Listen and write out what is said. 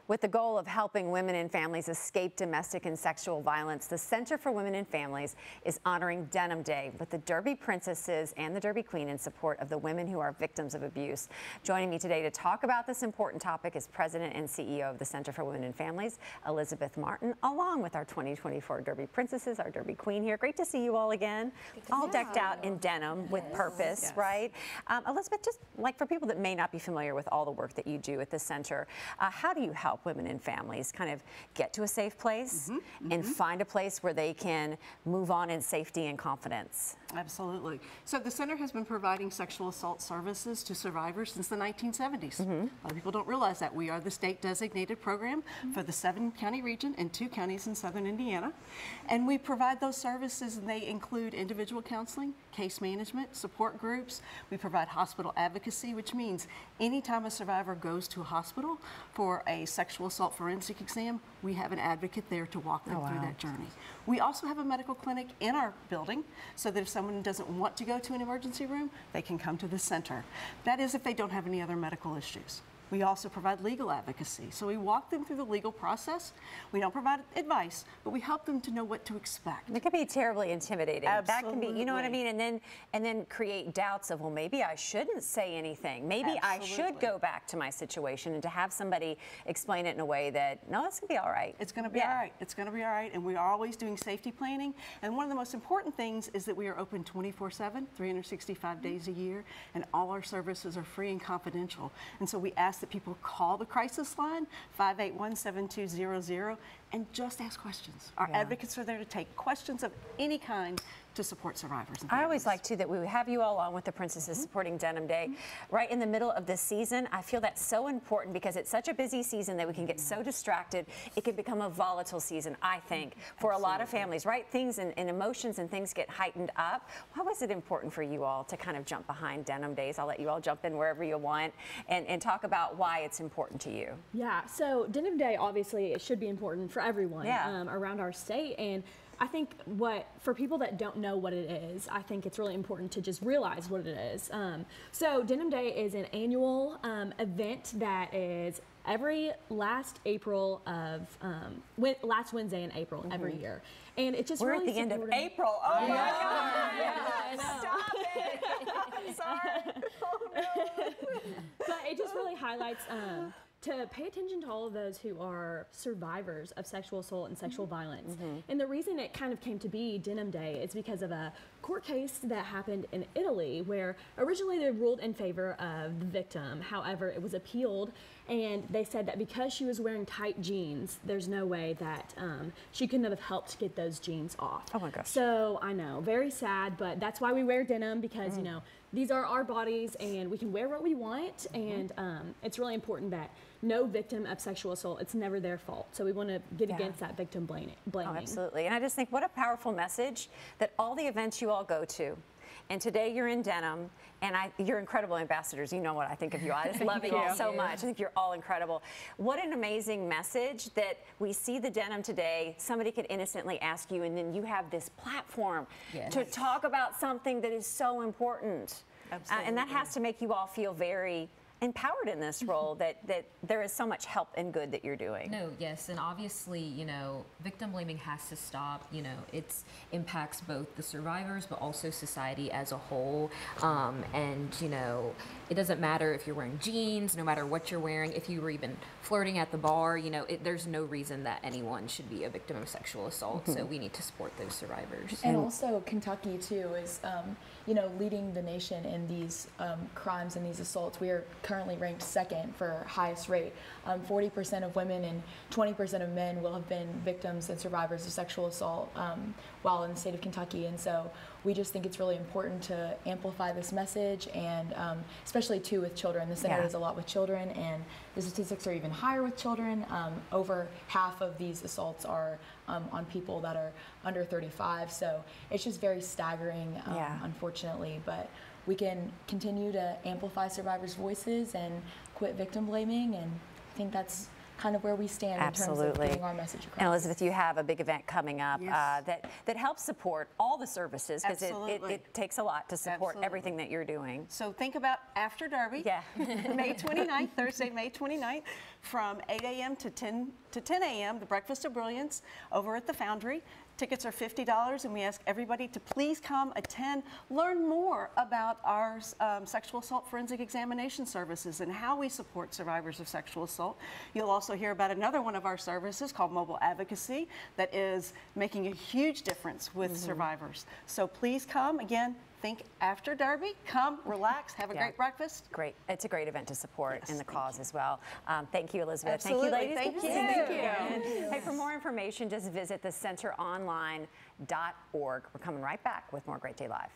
With the goal of helping women and families escape domestic and sexual violence, the Center for Women and Families is honoring Denim Day with the Derby Princesses and the Derby Queen in support of the women who are victims of abuse. Joining me today to talk about this important topic is President and CEO of the Center for Women and Families, Elizabeth Martin, along with our 2024 Derby Princesses, our Derby Queen here. Great to see you all again, all decked out in denim with purpose, right? Elizabeth, just like for people that may not be familiar with all the work that you do at the center, how do you help women and families kind of get to a safe place and find a place where they can move on in safety and confidence? Absolutely. So the center has been providing sexual assault services to survivors since the 1970s. A lot of people don't realize that. We are the state designated program for the 7-county region and 2 counties in southern Indiana. And we provide those services, and they include individual counseling, case management, support groups. We provide hospital advocacy, which means anytime a survivor goes to a hospital for a sexual assault forensic exam, we have an advocate there to walk them through that journey. We also have a medical clinic in our building so that if someone doesn't want to go to an emergency room, they can come to the center. That is if they don't have any other medical issues. We also provide legal advocacy. So we walk them through the legal process. We don't provide advice, but we help them to know what to expect. It can be terribly intimidating. Absolutely. That can be, you know what I mean? And then create doubts of, well, maybe I shouldn't say anything. Maybe I should go back to my situation, and to have somebody explain it in a way that, no, it's gonna be all right. It's gonna be all right. It's gonna be all right. And we are always doing safety planning. And one of the most important things is that we are open 24/7, 365 days a year, and all our services are free and confidential. And so we ask that people call the crisis line, 581-7200, and just ask questions. Our advocates are there to take questions of any kind to support survivors and families. I always like, too, that we have you all on with the Princesses supporting Denim Day right in the middle of this season. I feel that's so important because it's such a busy season that we can get so distracted. It can become a volatile season, I think, for a lot of families, right? Things and emotions and things get heightened up. Why was it important for you all to kind of jump behind Denim Days? I'll let you all jump in wherever you want and talk about why it's important to you. Yeah, so Denim Day, obviously, it should be important for everyone around our state. And I think for people that don't know what it is, I think it's really important to just realize what it is. So Denim Day is an annual event that is every last April of, last Wednesday in April every year. And it just We're really at the end of April. Oh my God. Stop it. I'm sorry. Oh, no. But it just really highlights to pay attention to all of those who are survivors of sexual assault and sexual violence. And the reason it kind of came to be Denim Day is because of a court case that happened in Italy where originally they ruled in favor of the victim. However, it was appealed, and they said that because she was wearing tight jeans, there's no way that she couldn't have helped get those jeans off. Oh my gosh. So I know, very sad, but that's why we wear denim, because you know, these are our bodies and we can wear what we want, and it's really important that no victim of sexual assault, it's never their fault. So we want to get against that victim blaming. Oh, absolutely. And I just think what a powerful message that all the events you all go to, and today you're in denim, and you're incredible ambassadors. You know what I think of you. I just love you all so much. I think you're all incredible. What an amazing message that we see the denim today. Somebody could innocently ask you, and then you have this platform to talk about something that is so important. Absolutely. And that has to make you all feel very empowered in this role, that there is so much help and good that you're doing. No, yes, and obviously, you know, victim blaming has to stop. You know, it impacts both the survivors, but also society as a whole. And, you know, it doesn't matter if you're wearing jeans, no matter what you're wearing, if you were even flirting at the bar, you know, there's no reason that anyone should be a victim of sexual assault. So we need to support those survivors. And also Kentucky, too, is, you know, leading the nation in these crimes and these assaults. We are currently ranked second for highest rate. 40% of women and 20% of men will have been victims and survivors of sexual assault while in the state of Kentucky. And so we just think it's really important to amplify this message, and especially too with children. The center does a lot with children, and the statistics are even higher with children. Over half of these assaults are on people that are under 35. So it's just very staggering, unfortunately. But we can continue to amplify survivors' voices and quit victim blaming, and I think that's kind of where we stand in terms Absolutely. of getting our message across. And Elizabeth, you have a big event coming up Yes. that helps support all the services, because Absolutely. it takes a lot to support Absolutely. everything that you're doing. So think about after Derby, Yeah. May 29th, Thursday, May 29th, from 8 a.m. to 10 a.m., the Breakfast of Brilliance over at the Foundry. Tickets are $50, and we ask everybody to please come attend, learn more about our sexual assault forensic examination services and how we support survivors of sexual assault. You'll also hear about another one of our services called Mobile Advocacy that is making a huge difference with survivors. So please come. Again, think after Derby, come, relax, have a great breakfast. Great. It's a great event to support Yes, in the thank cause as well. Thank you, Elizabeth. Absolutely. Thank you, ladies. Thank Good to you. see Thank you. Hey, for more information, just visit thecenteronline.org. We're coming right back with more Great Day Live.